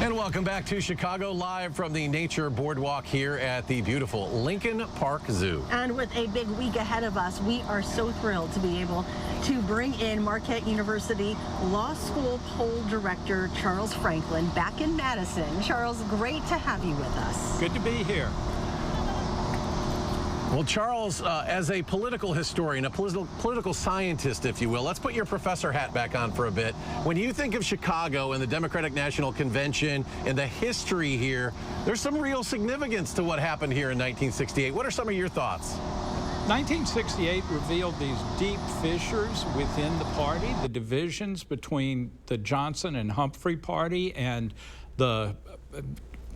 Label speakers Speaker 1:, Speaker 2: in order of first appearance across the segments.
Speaker 1: And welcome back to Chicago, live from the Nature Boardwalk here at the beautiful Lincoln Park Zoo.
Speaker 2: And with a big week ahead of us, we are so thrilled to be able to bring in Marquette University Law School Poll Director Charles Franklin back in Madison. Charles, great to have you with us.
Speaker 3: Good to be here.
Speaker 1: Well, Charles, as a political historian, a political scientist, if you will, let's put your professor hat back on for a bit. When you think of Chicago and the Democratic National Convention and the history here, there's some real significance to what happened here in 1968. What are some of your thoughts?
Speaker 3: 1968 revealed these deep fissures within the party, the divisions between the Johnson and Humphrey party and the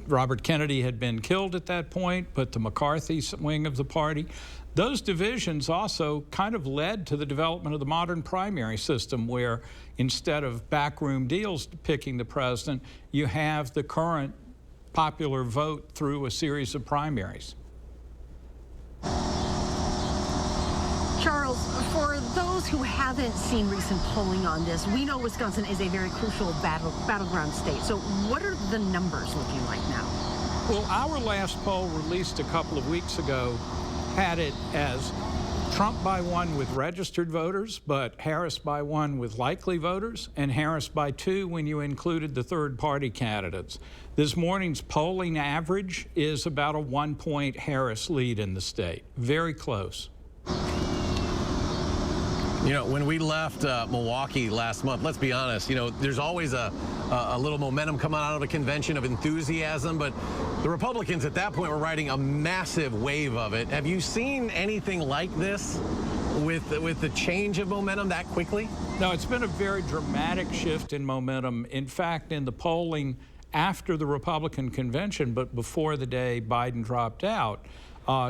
Speaker 3: Robert Kennedy had been killed at that point, but the McCarthy wing of the party. Those divisions also kind of led to the development of the modern primary system, where instead of backroom deals picking the president, you have the current popular vote through a series of primaries.
Speaker 2: Charles, for those who haven't seen recent polling on this, we know Wisconsin is a very crucial battleground state. So what are the numbers looking like now?
Speaker 3: Well, our last poll, released a couple of weeks ago, had it as Trump by 1 with registered voters, but Harris by 1 with likely voters, and Harris by 2 when you included the third-party candidates. This morning's polling average is about a 1-point Harris lead in the state. Very close.
Speaker 1: You know, when we left Milwaukee last month, let's be honest, you know, there's always a little momentum coming out of a convention of enthusiasm, but the Republicans at that point were riding a massive wave of it. Have you seen anything like this with the change of momentum that quickly?
Speaker 3: No, it's been a very dramatic shift in momentum. In fact, in the polling after the Republican convention, but before the day Biden dropped out,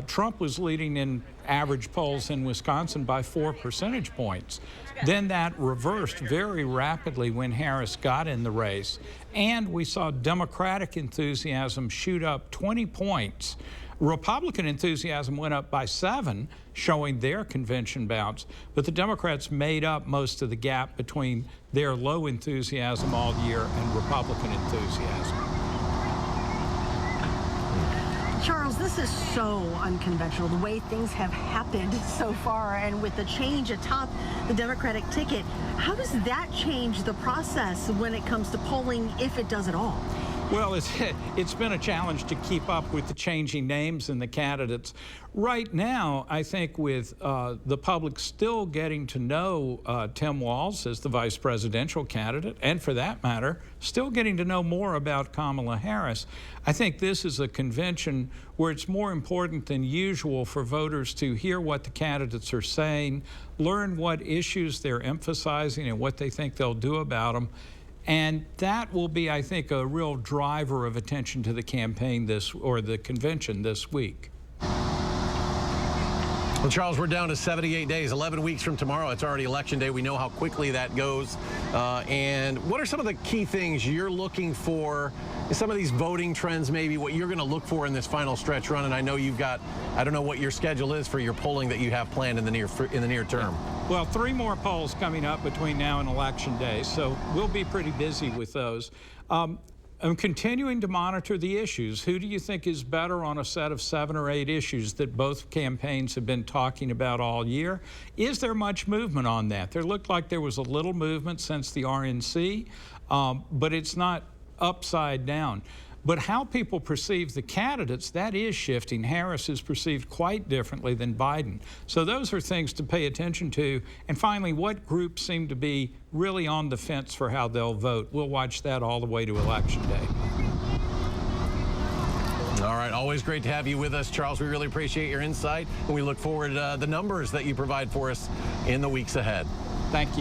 Speaker 3: Trump was leading in average polls in Wisconsin by 4 percentage points. Then that reversed very rapidly when Harris got in the race. And we saw Democratic enthusiasm shoot up 20 points. Republican enthusiasm went up by 7, showing their convention bounce. But the Democrats made up most of the gap between their low enthusiasm all year and Republican enthusiasm.
Speaker 2: Charles, this is so unconventional, the way things have happened so far, and with the change atop the Democratic ticket, how does that change the process when it comes to polling, if it does at all?
Speaker 3: Well, it's been a challenge to keep up with the changing names and the candidates. Right now, I think with the public still getting to know Tim Walz as the vice presidential candidate, and for that matter, still getting to know more about Kamala Harris, I think this is a convention where it's more important than usual for voters to hear what the candidates are saying, learn what issues they're emphasizing and what they think they'll do about them. And that will be, I think, a real driver of attention to the campaign the convention this week.
Speaker 1: Well, Charles, we're down to 78 days, 11 weeks from tomorrow. It's already Election Day. We know how quickly that goes. And what are some of the key things you're looking for, some of these voting trends, maybe what you're going to look for in this final stretch run? And I know you've got, I don't know what your schedule is for your polling that you have planned in the near term.
Speaker 3: Well, 3 more polls coming up between now and Election Day, so we'll be pretty busy with those. I'm continuing to monitor the issues. Who do you think is better on a set of 7 or 8 issues that both campaigns have been talking about all year? Is there much movement on that? There looked like there was a little movement since the RNC, but it's not upside down. But how people perceive the candidates, that is shifting. Harris is perceived quite differently than Biden. So those are things to pay attention to. And finally, what groups seem to be really on the fence for how they'll vote? We'll watch that all the way to Election Day.
Speaker 1: All right, always great to have you with us, Charles. We really appreciate your insight, and we look forward to the numbers that you provide for us in the weeks ahead.
Speaker 3: Thank you.